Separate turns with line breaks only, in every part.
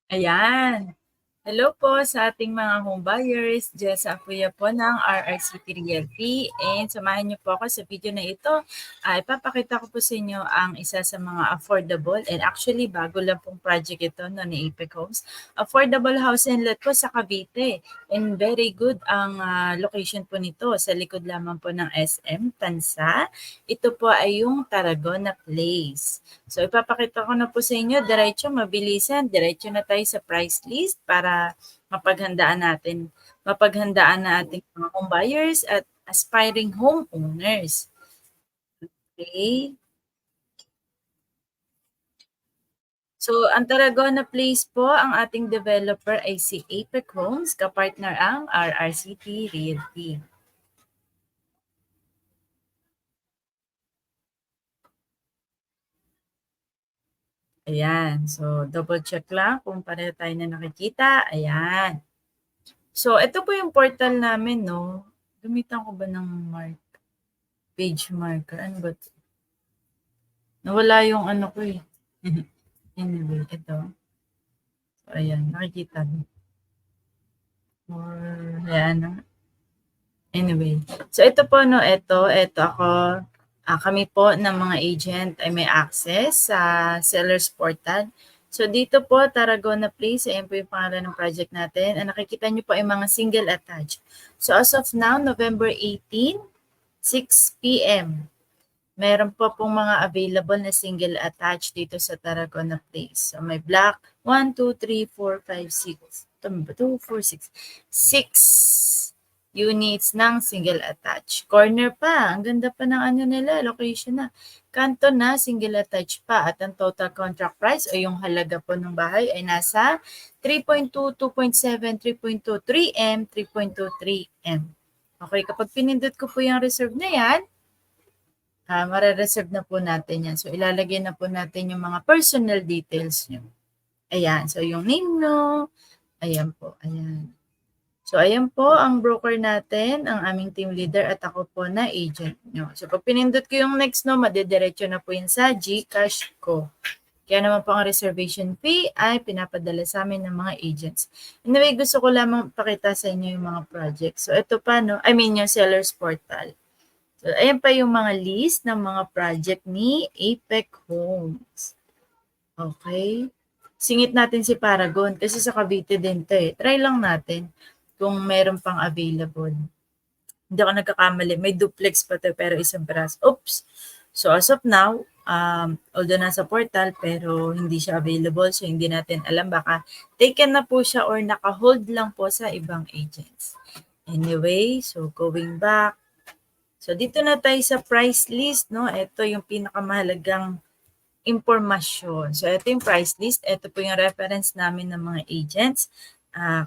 Ayan. Hello po sa ating mga home buyers. Jessa Apuya po ng RRCT Realty. And samahan niyo po ako sa video na ito. Ipapakita ko po sa inyo ang isa sa mga affordable and actually bago lang pong project ito no, ni Apex Homes. Affordable house and lot po sa Cavite. And very good ang location po nito sa likod lamang po ng SM Tansa. Ito po ay yung Tarragona Place. So ipapakita ko na po sa inyo, diretso mabilisan, diretso na tayo sa price list para mapaghandaan na ating mga home buyers at aspiring homeowners. Okay? So, ang Tarragona Place po, ang ating developer ay si Apex Homes, kapartner ang RRCT Realty. Ayan. So, double check lang kung pareho tayo na nakikita. Ayan. So, ito po yung portal namin, no? Gamitan ko ba ng page marker? Ano ba 'to? Nawala yung ano ko eh. Anyway, ito. So, ayan, nakikita mo. Or, ayan. Anyway. So, ito po, no, ito ako. Kami po ng mga agent ay may access sa seller's portal. So, dito po, Tarragona Place, ayan po yung pangalan ng project natin. Ang nakikita nyo po ay mga single attached. So, as of now, November 18, 6 p.m. Meron po pong mga available na single attached dito sa Tarragona Place. So, may block 1, 2, 3, 4, 5, 6. Tama ba? 2, 4, 6. 6 units ng single attached. Corner pa. Ang ganda pa ng ano nila, location na. Kanto na, single attached pa. At ang total contract price o yung halaga po ng bahay ay nasa 3.2, 2.7, 3.2, 3M, 3.23M. Okay, kapag pinindot ko po yung reserve na yan, mare-reserve na po natin yan. So, ilalagay na po natin yung mga personal details nyo. Ayan. So, yung name nyo. Ayan po. Ayan. So, ayan po ang broker natin, ang aming team leader at ako po na agent nyo. So, pag pinindot ko yung next no, madediretso na po yun sa GCash ko. Kaya naman po ang reservation fee ay pinapadala sa amin ng mga agents. Anyway, gusto ko lamang pakita sa inyo yung mga projects. So, ito pa, no? I mean, yung seller's portal. So, ayan pa yung mga list ng mga project ni Apex Homes. Okay? Singit natin si Paragon kasi sa Cavite din to eh. Try lang natin kung meron pang available. Hindi ako nagkakamali. May duplex pa to pero isang brass. Oops! So as of now, although nasa portal pero hindi siya available so hindi natin alam baka taken na po siya or naka-hold lang po sa ibang agents. Anyway, so going back, so dito na tayo sa price list, no? Ito yung pinakamahalagang impormasyon. So ito yung price list, ito po yung reference namin ng mga agents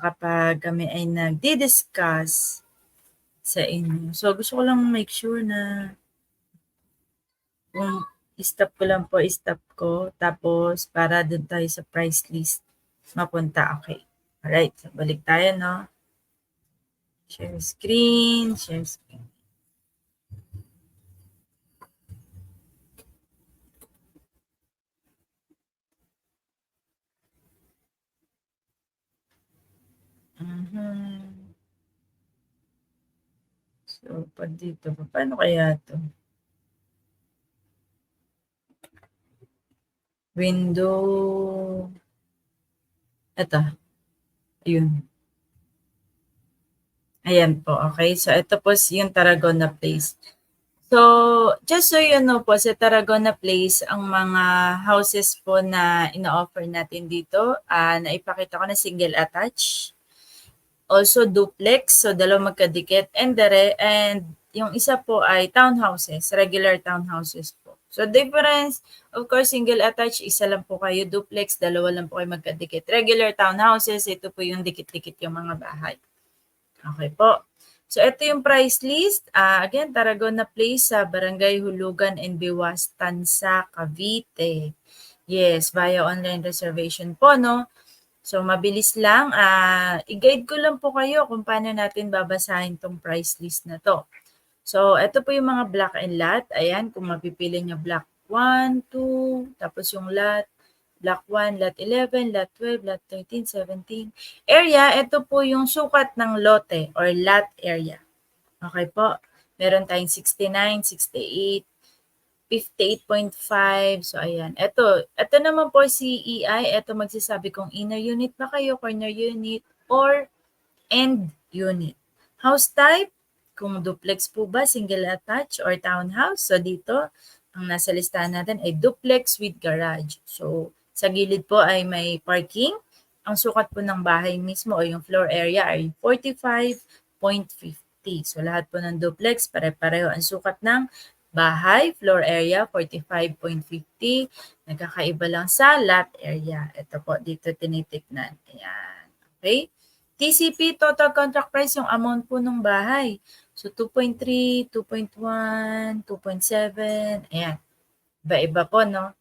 kapag kami ay nagdi-discuss sa inyo. So gusto ko lang make sure na kung stop ko lang po, stop ko. Tapos para dun tayo sa price list mapunta. Okay. Alright, so balik tayo, no? Share screen, share screen. So, pag dito, paano kaya to? Window. Ito. Ayun. Ayan po, okay. So, ito po yung Tarragona Place. So, just so you know po, sa Tarragona Place, ang mga houses po na ina-offer natin dito, na ipakita ko na single attached. Also duplex, so dalawa magkadikit. And yung isa po ay townhouses, regular townhouses po. So difference, of course, single attached, isa lang po kayo. Duplex, dalawa lang po kayo magkadikit. Regular townhouses, ito po yung dikit-dikit yung mga bahay. Okay po. So, ito yung price list. Again, Tarragona Place sa Barangay Hulugan and Biwas, Tansa, Cavite. Yes, via online reservation po, no? So, mabilis lang. I-guide ko lang po kayo kung paano natin babasahin tong price list na to. So, ito po yung mga block and lot. Ayan, kung mapipili nyo block 1, 2, tapos yung lot Block 1, Lot 11, Lot 12, Lot 13, 17. Area, ito po yung sukat ng lote or lot area. Okay po. Meron tayong 69, 68, 58.5. So, ayan. Ito naman po CEI. Ito magsasabi kung inner unit ba kayo, corner unit, or end unit. House type, kung duplex po ba, single attached, or townhouse. So, dito, ang nasa listahan natin ay duplex with garage. So, sa gilid po ay may parking. Ang sukat po ng bahay mismo o yung floor area ay 45.50. So, lahat po ng duplex, pare-pareho ang sukat ng bahay, floor area, 45.50. Nagkakaiba lang sa lot area. Ito po, dito tinitiknan. Ayan. Okay? TCP, total contract price, yung amount po ng bahay. So, 2.3, 2.1, 2.7, ayan. Iba-iba po, no?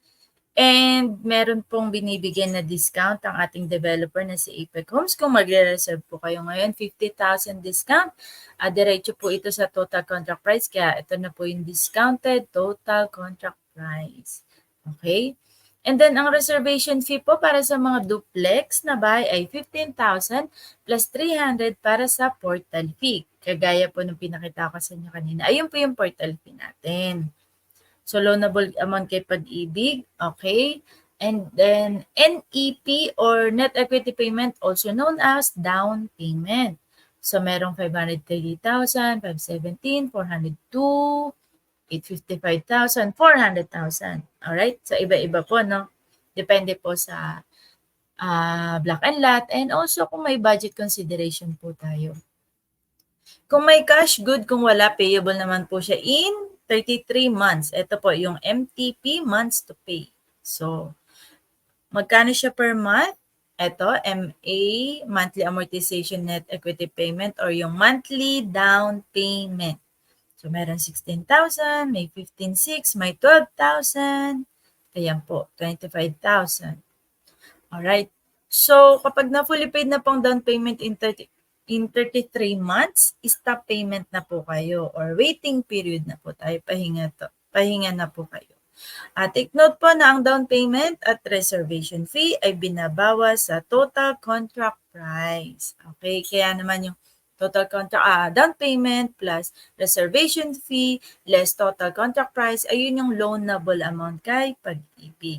And meron pong binibigyan na discount ang ating developer na si Apex Homes. Kung magre-reserve po kayo ngayon, 50,000 discount. Diretso po ito sa total contract price. Kaya ito na po yung discounted total contract price. Okay? And then, ang reservation fee po para sa mga duplex na bahay ay 15,000 plus 300 para sa portal fee. Kagaya po nung pinakita ko sa inyo kanina. Ayun po yung portal fee natin. So, loanable amount kay Pag-ibig. Okay. And then, NEP or Net Equity Payment, also known as down payment. So, merong 530,000, 517, 402, 855,000, 400,000. Alright? So, iba-iba po, no? Depende po sa block and lot and also kung may budget consideration po tayo. Kung may cash, good. Kung wala, payable naman po siya in 33 months. Ito po yung MTP, months to pay. So, magkano siya per month? Ito, MA, monthly amortization net equity payment or yung monthly down payment. So, meron 16,000, may 15,600, may 12,000. Ayan po, 25,000. Alright. So, kapag na fully paid na pong down payment in 33 months, stop payment na po kayo or waiting period na po tayo. Pahinga na po kayo. Take note po na ang down payment at reservation fee ay binabawas sa total contract price. Okay, kaya naman yung total contract, down payment plus reservation fee less total contract price, ayun yung loanable amount kay Pag-ibig.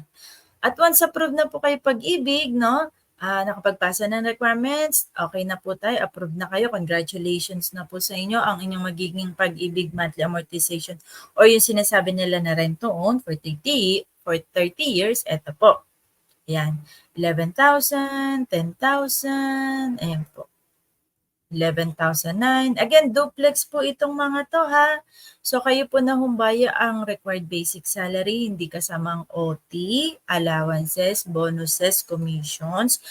At once approved na po kayo Pag-ibig, no? Nakapagpasa ng requirements, okay na po tayo, approved na kayo, congratulations na po sa inyo, ang inyong magiging Pag-ibig monthly amortization or yung sinasabi nila na rent to own for 30 years, eto po. Ayan, 11,000, 10,000, ayan po. 11,009. Again, duplex po itong mga to ha. So kayo po na humbaya ang required basic salary, hindi kasamang OT, allowances, bonuses, commissions.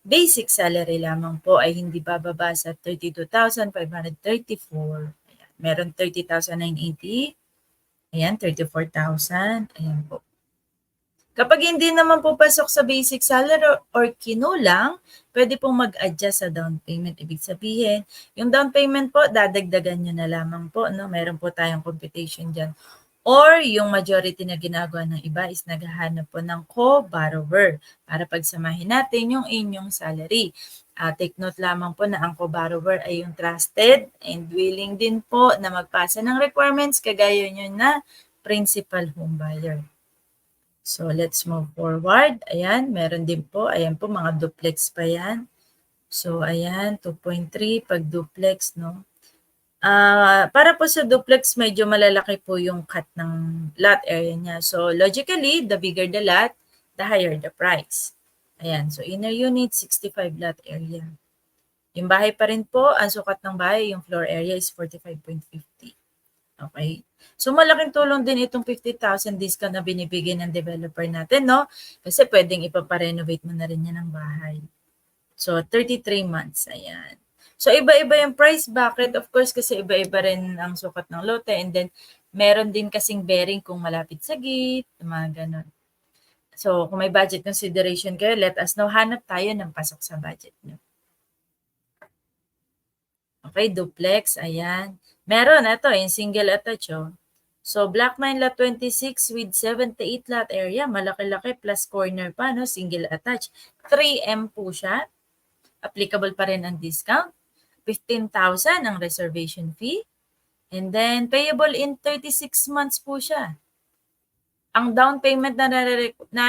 Basic salary lamang po ay hindi bababa sa 32,534. Ayan. Meron 30,980. Ayan, 34,000. Ayan po. Kapag hindi naman po pasok sa basic salary or kinulang, pwede pong mag-adjust sa down payment. Ibig sabihin, yung down payment po, dadagdagan nyo na lamang po. No? Meron po tayong computation dyan. Or yung majority na ginagawa ng iba is naghahanap po ng co-borrower para pagsamahin natin yung inyong salary. Take note lamang po na ang co-borrower ay yung trusted and willing din po na magpasa ng requirements kagaya nyo na principal home buyer. So, let's move forward. Ayan, meron din po. Ayan po, mga duplex pa yan. So, ayan, 2.3 pag duplex, no? Para po sa duplex, medyo malalaki po yung cut ng lot area niya. So, logically, the bigger the lot, the higher the price. Ayan, so inner unit, 65 lot area. Yung bahay pa rin po, ang sukat ng bahay, yung floor area is 45.50. Okay. So, malaking tulong din itong 50,000 discount na binibigay ng developer natin, no? Kasi pwedeng ipaparenovate mo na rin yan ng bahay. So, 33 months. Ayan. So, iba-iba yung price. Bakit? Of course, kasi iba-iba rin ang sukat ng lote. And then, meron din kasing bearing kung malapit sa gate, mga ganun. So, kung may budget consideration kayo, let us know. Hanap tayo ng pasok sa budget nyo. Okay, duplex. Ayan. Meron, ito, yung single attach, oh. So, Block 9 Lot 26 with 78 lot area, malaki-laki plus corner pa, no? Single attached. 3M po siya. Applicable pa rin ang discount. 15,000 ang reservation fee. And then, payable in 36 months po siya. Ang down payment na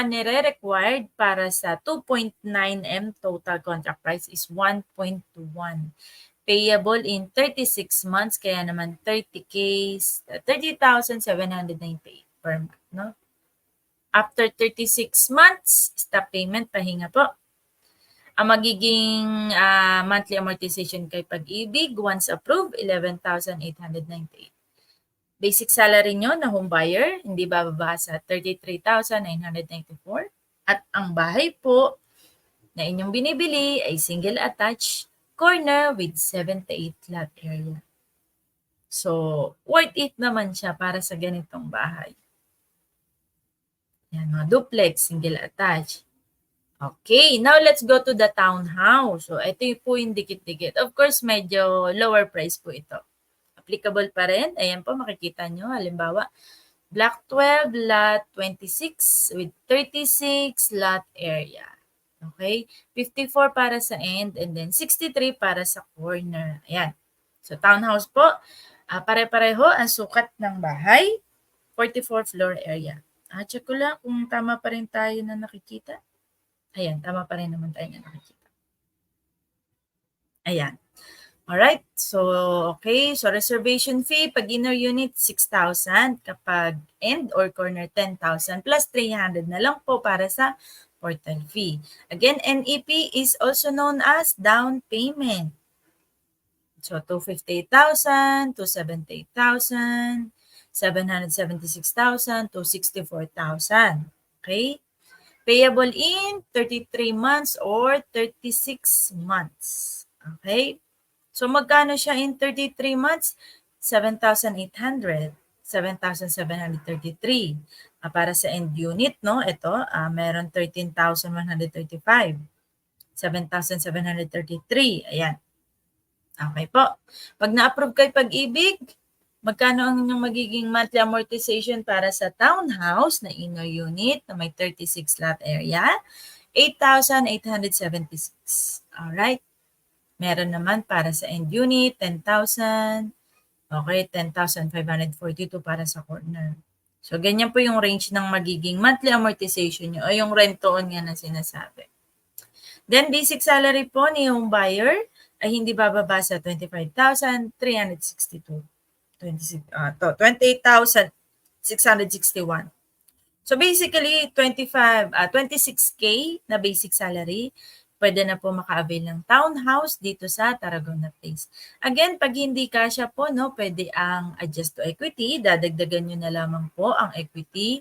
nire-required para sa 2.9M total contract price is 1.21. Payable in 36 months, kaya naman 30,798 per month, no? After 36 months, stop payment, pahinga po. Ang magiging monthly amortization kay Pag-ibig, once approved, 11,898. Basic salary nyo na home buyer, hindi bababa sa 33,994. At ang bahay po na inyong binibili ay single attached corner with 78 lot area. So, worth it naman siya para sa ganitong bahay. Yan, mga duplex, single attached. Okay, now let's go to the townhouse. So, ito po yung dikit-dikit. Of course, medyo lower price po ito. Applicable pa rin. Ayan po, makikita nyo. Halimbawa, Block 12, Lot 26 with 36 lot area. Okay? 54 para sa end and then 63 para sa corner. Ayan. So, townhouse po. Pare-pareho ang sukat ng bahay. 44 floor area. Check ko lang kung tama pa rin tayo na nakikita. Ayan, tama pa rin naman tayo na nakikita. Ayan. Alright, so okay, so reservation fee, pag inner unit, 6,000. Kapag end or corner, 10,000 plus 300 na lang po para sa portal fee. Again, NEP is also known as down payment. So, 258,000, 278,000, 776,000, 264,000. Okay? Payable in 33 months or 36 months. Okay? So, magkano siya in 33 months? 7,800. 7,733. Para sa end unit, no? Ito, meron 13,135. 7,733. Ayan. Okay po. Pag na-approve kay Pag-ibig, magkano ang inyong magiging monthly amortization para sa townhouse na inner unit na may 36 lot area? 8,876. Alright. Meron naman para sa end unit, 10,000. Okay, 10,542 para sa corner. So, ganyan po yung range ng magiging monthly amortization nyo o yung rent-to-own nga na sinasabi. Then, basic salary po ni home buyer ay hindi bababa sa 25,362. 28,661. So, basically, 26K na basic salary, pwede na po maka-avail ng townhouse dito sa Tarragona Place. Again, pag hindi kasya po, no, pwede ang adjust to equity. Dadagdagan nyo na lamang po ang equity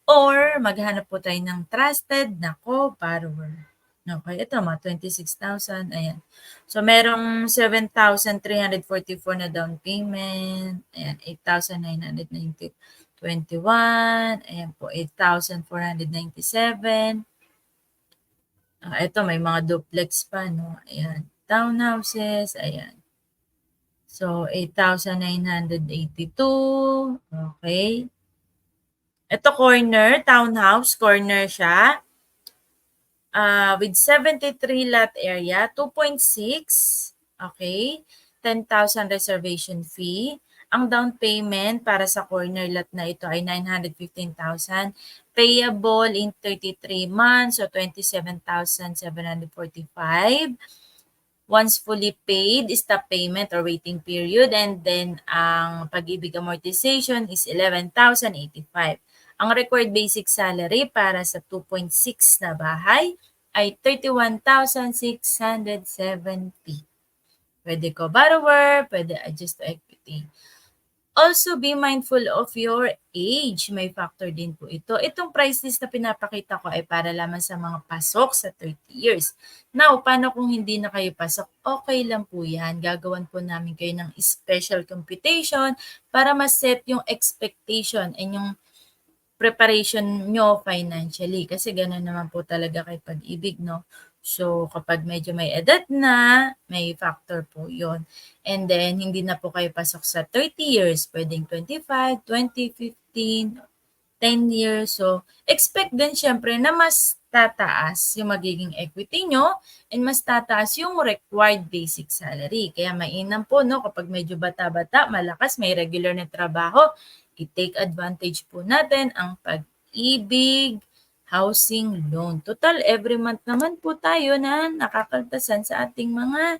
or maghanap po tayo ng trusted na co-borrower. Okay, ito mga 26,000. Ayan. So, merong 7,344 na down payment. Ayan, 8,990. 21. Ayan po, 8,497. Ito, may mga duplex pa, no? Ayan. Townhouses, ayan. So, 8,982. Okay. Ito, corner, townhouse, corner siya. With 73 lot area, 2.6. Okay. 10,000 reservation fee. Ang down payment para sa corner lot na ito ay 915,000. Payable in 33 months, so 27,745. Once fully paid, stop payment or waiting period. And then, ang Pag-ibig amortization is 11,085. Ang required basic salary para sa 2.6 na bahay ay 31,670. Pwede ko borrower, pwede adjust to equity. Also, be mindful of your age. May factor din po ito. Itong price list na pinapakita ko ay para lamang sa mga pasok sa 30 years. Now, paano kung hindi na kayo pasok? Okay lang po yan. Gagawan po namin kayo ng special computation para ma-set yung expectation and yung preparation nyo financially. Kasi gano'n naman po talaga kay Pag-ibig, no? So, kapag medyo may edad na, may factor po yon. And then, hindi na po kayo pasok sa 30 years, pwedeng 25, 20, 15, 10 years. So, expect din syempre na mas tataas yung magiging equity nyo and mas tataas yung required basic salary. Kaya mainam po, no, kapag medyo bata-bata, malakas, may regular na trabaho, i-take advantage po natin ang pag-ibig, housing loan. Total, every month naman po tayo na nakakaltasan sa ating mga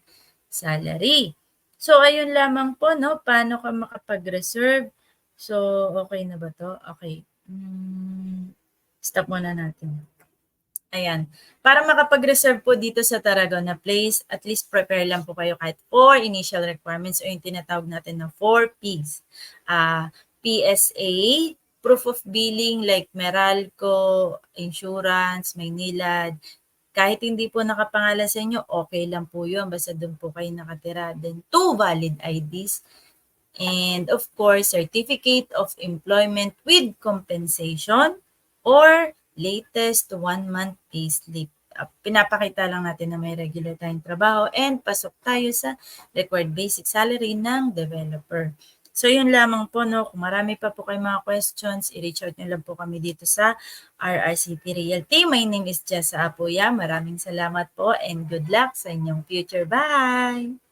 salary. So, ayun lamang po, no? Paano ka makapag-reserve? So, okay na ba to? Okay. Stop muna natin. Ayan. Para makapag-reserve po dito sa Tarragona Place, at least prepare lang po kayo kahit 4 initial requirements o yung tinatawag natin na 4 Ps. PSA, proof of billing like Meralco, insurance, Maynilad. Kahit hindi po nakapangalan sa inyo, okay lang po yun. Basta doon po kayo nakatira. Then 2 valid IDs. And of course, certificate of employment with compensation or latest 1-month payslip. Pinapakita lang natin na may regular tayong trabaho and pasok tayo sa required basic salary ng developer. So, yun lamang po, no? Kung marami pa po kayong mga questions, i-reach out nyo lang po kami dito sa RRCT Realty. My name is Jessa Apoya. Maraming salamat po and good luck sa inyong future. Bye!